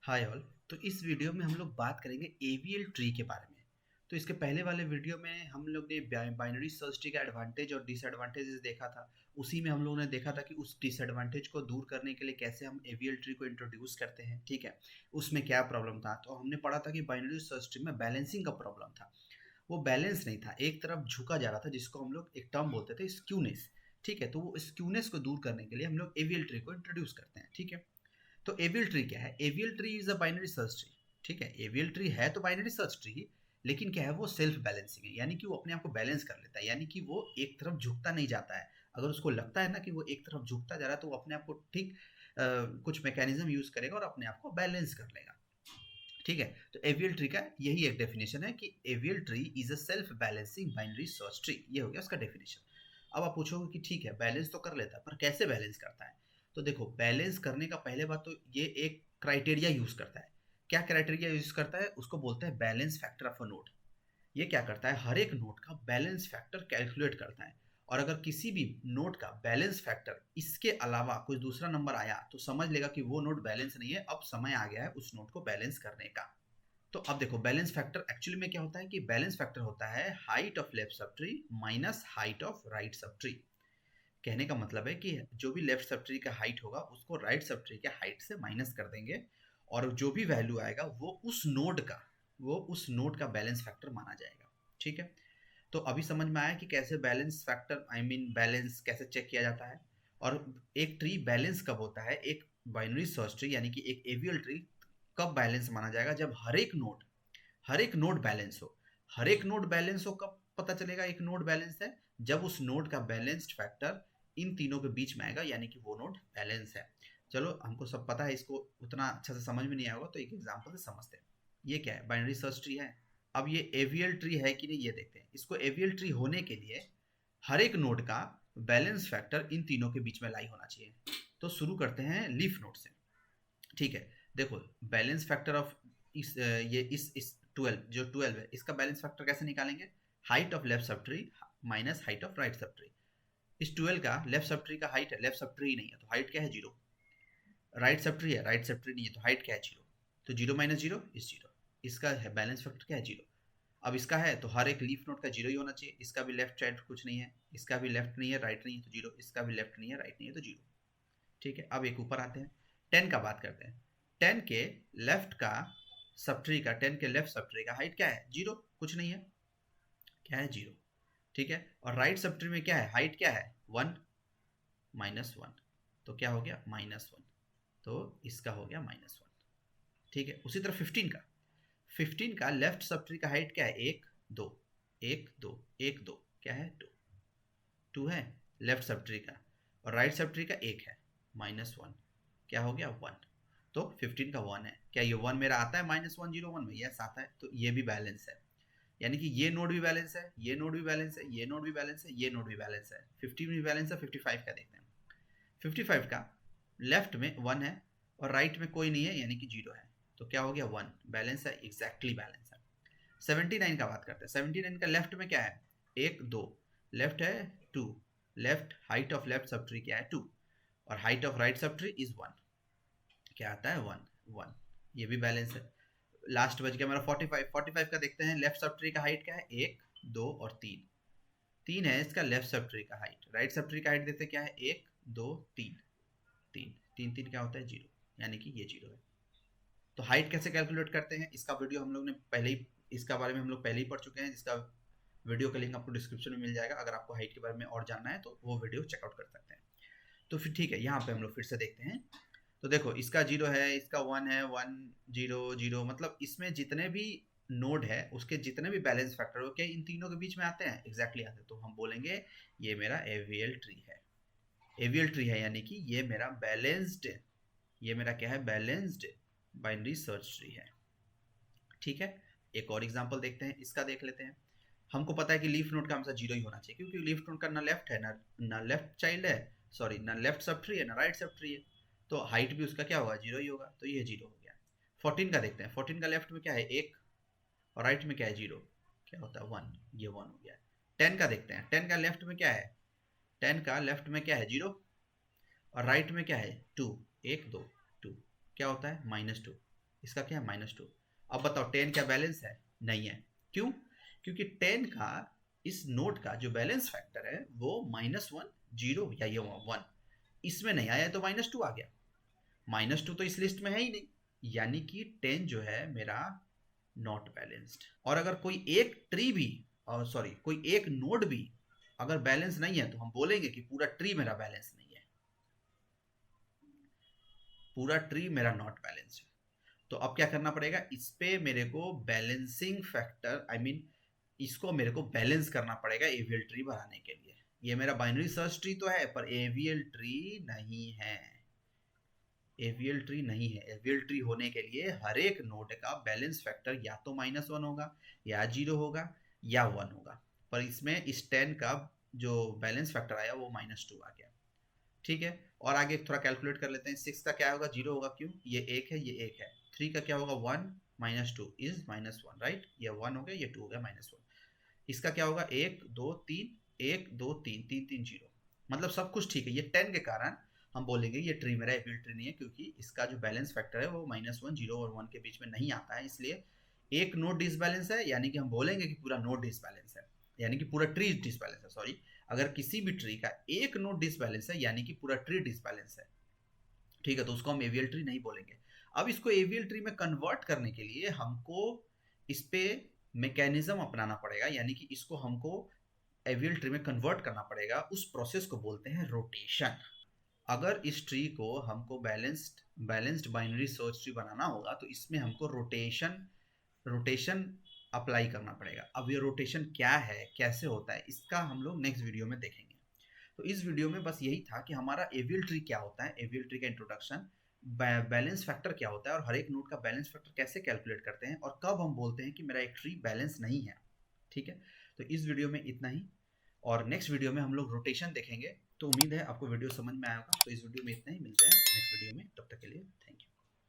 Hi all. तो इस video में हम लोग बात करेंगे एवीएल ट्री के बारे में। तो इसके पहले वाले वीडियो में हम लोग ने बाइनरी सर्च ट्री का एडवांटेज और डिसएडवांटेजेस देखा था। उसी में हम लोगों ने देखा था कि उस डिसएडवांटेज को दूर करने के लिए कैसे हम एवीएल ट्री को इंट्रोड्यूस करते हैं, ठीक है। उसमें क्या प्रॉब्लम था, तो हमने पढ़ा था कि बाइनरी सर्च ट्री में बैलेंसिंग का प्रॉब्लम था। वो बैलेंस नहीं था, एक तरफ झुका जा रहा था, जिसको हम लोग एक टर्म बोलते थे स्क्यूनेस, ठीक है। तो वो स्क्यूनेस को दूर करने के लिए हम लोग एवीएल ट्री को इंट्रोड्यूस करते हैं, ठीक है। तो एवियल ट्री क्या है? AVL tree is a binary search tree, ठीक है। एवियल ट्री है तो बाइनरी सर्च ट्री ही, लेकिन क्या है, वो सेल्फ बैलेंसिंग है, यानी कि वो अपने आप को बैलेंस कर लेता है, यानी कि वो एक तरफ झुकता नहीं जाता है। अगर उसको लगता है ना कि वो एक तरफ झुकता जा रहा है, तो वो अपने आप को ठीक कुछ मैकेनिज्म यूज करेगा और अपने आप को बैलेंस कर लेगा, ठीक है। तो एवियल ट्री का यही एक डेफिनेशन है कि AVL tree is a self balancing binary search tree, ये हो गया उसका डेफिनेशन। अब आप पूछोगे कि ठीक है, बैलेंस तो कर लेता है, पर कैसे बैलेंस करता है? तो देखो, बैलेंस करने का पहले बात तो ये एक क्राइटेरिया यूज करता है। क्या क्राइटेरिया यूज करता है? उसको बोलते हैं balance factor of a node. ये क्या करता है, हर एक नोड का बैलेंस फैक्टर कैलकुलेट करता है। और अगर किसी भी नोड का बैलेंस फैक्टर इसके अलावा कोई दूसरा नंबर आया, तो समझ लेगा कि वो नोड बैलेंस नहीं है, अब समय आ गया है उस नोड को बैलेंस करने का। तो अब देखो, बैलेंस फैक्टर एक्चुअली में क्या होता है कि बैलेंस फैक्टर होता है height of left sub tree minus height of right sub tree. कहने का मतलब है कि जो भी लेफ्ट सब ट्री का हाइट होगा, उसको राइट सब ट्री के हाइट से माइनस कर देंगे, और जो भी वैल्यू आएगा वो उस नोड का बैलेंस फैक्टर माना जाएगा, ठीक है। तो अभी समझ में आया कि कैसे balance factor, I mean balance कैसे चेक किया जाता है। और एक ट्री बैलेंस कब होता है, एक बाइनरी सर्च ट्री यानी कि एक एवियल ट्री कब बैलेंस माना जाएगा? जब हर एक नोड बैलेंस हो। हर एक नोड बैलेंस हो, कब पता चलेगा एक नोड बैलेंस है? जब उस नोड का बैलेंस्ड फैक्टर इन तीनों के बीच में आएगा, यानी कि वो नोड बैलेंस है। चलो, हमको सब पता है, इसको उतना अच्छा से समझ में नहीं आएगा, तो एक एग्जांपल से समझते हैं। ये क्या है? बाइनरी सर्च ट्री है। अब ये एवियल ट्री है कि नहीं, ये देखते हैं। इसको एवियल ट्री होने के लिए हर एक नोड का बैलेंस फैक्टर इन तीनों के बीच में लाई होना चाहिए। तो शुरू करते हैं लीफ नोड से, ठीक है। देखो, बैलेंस फैक्टर ऑफ इस 12, जो 12 है, इसका बैलेंस फैक्टर कैसे निकालेंगे? Height of left sub tree minus height of right sub tree. इस 12 का लेफ्ट सब ट्री का हाइट है, लेफ्ट सब ट्री नहीं है तो हाइट क्या है? 0। राइट सब ट्री है, राइट सब ट्री नहीं है तो हाइट क्या है? 0। तो 0 माइनस 0 इज 0। इसका है बैलेंस फैक्टर क्या है? 0। अब इसका है तो हर एक लीफ नोड का 0 ही होना चाहिए। इसका भी लेफ्ट साइड कुछ नहीं है, इसका भी लेफ्ट नहीं है, राइट नहीं है तो 0, इसका भी लेफ्ट नहीं है, राइट नहीं है तो 0, ठीक है। अब एक ऊपर आते हैं, 10 का बात करते हैं। 10 के लेफ्ट का सब ट्री का 10 के लेफ्ट सब ट्री का हाइट क्या है? 0, कुछ नहीं है, क्या है? 0, ठीक है। और राइट सब ट्री में क्या है? हाइट क्या है? 1 माइनस 1, तो क्या हो गया? -1। तो इसका हो गया -1, ठीक है। उसी तरह 15 का लेफ्ट सब ट्री का हाइट क्या है? 1 2 1 2 1 2, क्या है? 2, 2 है लेफ्ट सब ट्री का। और राइट सब ट्री का 1 है, -1, क्या हो गया? 1। तो 15 का 1 है। क्या ये 1 मेरा आता है -101 में? यस, आता है। तो ये भी बैलेंस है, यानी कि ये नोड भी बैलेंस है, ये नोड भी बैलेंस है, ये नोड भी बैलेंस है, ये नोड भी बैलेंस है। 15 भी बैलेंस है। 55 का देखते हैं। 55 का लेफ्ट में 1 है और राइट में कोई नहीं है, यानी कि 0 है। तो क्या हो गया? 1, बैलेंस है, एग्जैक्टली बैलेंस है। 79 का बात करते हैं। 79 का लेफ्ट में क्या है? 1 2, लेफ्ट है 2, left height of left sub tree क्या है? 2, और height of right sub tree is 1, क्या आता है? 1 1, ये भी बैलेंस है। लास्ट बच गया मेरा 45। 45 का देखते हैं। लेफ्ट सब ट्री का हाइट क्या है? 1 2 और 3, 3 है इसका लेफ्ट सब ट्री का हाइट। राइट सब ट्री का हाइट देखते हैं, क्या है? 1 2 3, 3 3 3 क्या होता है? 0, यानी कि ये 0 है। तो हाइट कैसे कैलकुलेट करते हैं, इसका वीडियो हम लोग ने पहले ही, इसका बारे में हम लोग पहले ही पढ़ चुके हैं, जिसका वीडियो का लिंक आपको डिस्क्रिप्शन में मिल जाएगा। अगर आपको हाइट के बारे में और जानना है तो वो वीडियो चेकआउट कर सकते हैं। तो फिर ठीक है, यहाँ पे हम लोग फिर से देखते हैं। तो देखो, इसका 0 है, इसका 1 है, 1 0 0, मतलब इसमें जितने भी नोड है, उसके जितने भी बैलेंस फैक्टर हो, क्या इन तीनों के बीच में आते हैं? एग्जैक्टली आते हैं। तो हम बोलेंगे ये मेरा एवियल ट्री है। एवियल ट्री है यानी कि ये मेरा बैलेंस्ड, ये मेरा क्या है? बैलेंस्ड बाइनरी सर्च ट्री है, ठीक है। एक और एग्जांपल देखते हैं, इसका देख लेते हैं। हमको पता है कि लीफ नोड का हमेशा 0 ही होना चाहिए, क्योंकि लीफ नोड का ना लेफ्ट है, ना लेफ्ट चाइल्ड है, सॉरी, ना लेफ्ट सब ट्री है, ना राइट सब ट्री है। तो हाइट भी उसका क्या होगा? 0 ही होगा, तो ये 0 हो गया। 14 का देखते हैं। 14 का लेफ्ट में क्या है? 1, और राइट में क्या है? 0, क्या होता है? 1, ये 1 हो गया। 10 का देखते हैं। 10 का लेफ्ट में क्या है? 10 का लेफ्ट में क्या है? 0, और राइट में क्या है? 2 1 2 2, क्या होता है? -2। इसका क्या है -2। अब बताओ 10 क्या बैलेंस है? नहीं है। क्यों? क्योंकि 10 का इस नोड का जो बैलेंस फैक्टर है वो -1, 0 या ये 1, इसमें नहीं आया तो -2 आ गया। -2 तो इस लिस्ट में है ही नहीं, यानी कि 10 जो है मेरा नॉट बैलेंस्ड। और अगर कोई एक ट्री भी, और सॉरी कोई एक नोड भी अगर बैलेंस नहीं है तो हम बोलेंगे कि पूरा ट्री मेरा बैलेंस नहीं है, पूरा ट्री मेरा नॉट बैलेंस्ड है। तो अब क्या करना पड़ेगा, इस पे मेरे को बैलेंसिंग फैक्टर आई मीन इसको मेरे को बैलेंस करना पड़ेगा एवीएल ट्री बनाने के लिए। ये मेरा बाइनरी सर्च ट्री तो है पर एवीएल ट्री नहीं है, एवीएल ट्री नहीं है। एवीएल ट्री होने के लिए हर एक नोड का बैलेंस फैक्टर या तो -1 होगा या 0 होगा या 1 होगा, पर इसमें इस 10 का जो बैलेंस फैक्टर आया वो -2 आ गया। ठीक है, और आगे थोड़ा कैलकुलेट कर लेते हैं। 6 का क्या होगा? 0 होगा, क्यों? ये 1 है, ये 1 है। 3 का क्या होगा? 1 -2 इज -1, राइट? ये 1 हो गया, ये 2 हो गया, -1। इसका क्या होगा? 1 2 3, 1 2 3, 3 3 0, मतलब सब कुछ ठीक है। ये 10 के कारण हम बोलेंगे ये ट्री मेरा एपीएल ट्री नहीं है, क्योंकि इसका जो बैलेंस फैक्टर है वो -1, 0 और 1 के बीच में नहीं आता है, इसलिए एक नोड डिसबैलेंस है, यानी कि हम बोलेंगे कि पूरा नोड डिसबैलेंस है, यानी कि पूरा ट्री डिसबैलेंस है। सॉरी, अगर किसी भी ट्री का एक नोड डिसबैलेंस है यानी कि पूरा ट्री डिसबैलेंस है। ठीक है, तो उसको हम एवीएल ट्री नहीं बोलेंगे। अब इसको एवीएल ट्री में कन्वर्ट करने के लिए हमको इस पे मैकेनिज्म अपनाना पड़ेगा, यानी कि इसको हमको एवीएल ट्री में कन्वर्ट करना पड़ेगा। उस प्रोसेस को बोलते हैं रोटेशन। अगर इस ट्री को हमको बैलेंस्ड बाइनरी सर्च ट्री बनाना होगा तो इसमें हमको रोटेशन अप्लाई करना पड़ेगा। अब ये रोटेशन क्या है, कैसे होता है, इसका हम लोग नेक्स्ट वीडियो में देखेंगे। तो इस वीडियो में बस यही था कि हमारा एवीएल ट्री क्या होता है, एवीएल ट्री का इंट्रोडक्शन, बैलेंस फैक्टर क्या होता है और हर एक नोड का बैलेंस फैक्टर कैसे कैलकुलेट करते हैं, और कब हम बोलते हैं कि मेरा एक ट्री बैलेंस नहीं है। ठीक है, तो इस वीडियो में इतना ही, और नेक्स्ट वीडियो में हम लोग रोटेशन देखेंगे। तो उम्मीद है आपको वीडियो समझ में आएगा। तो इस वीडियो में इतना ही, मिलते हैं नेक्स्ट वीडियो में, तब तक के लिए थैंक यू।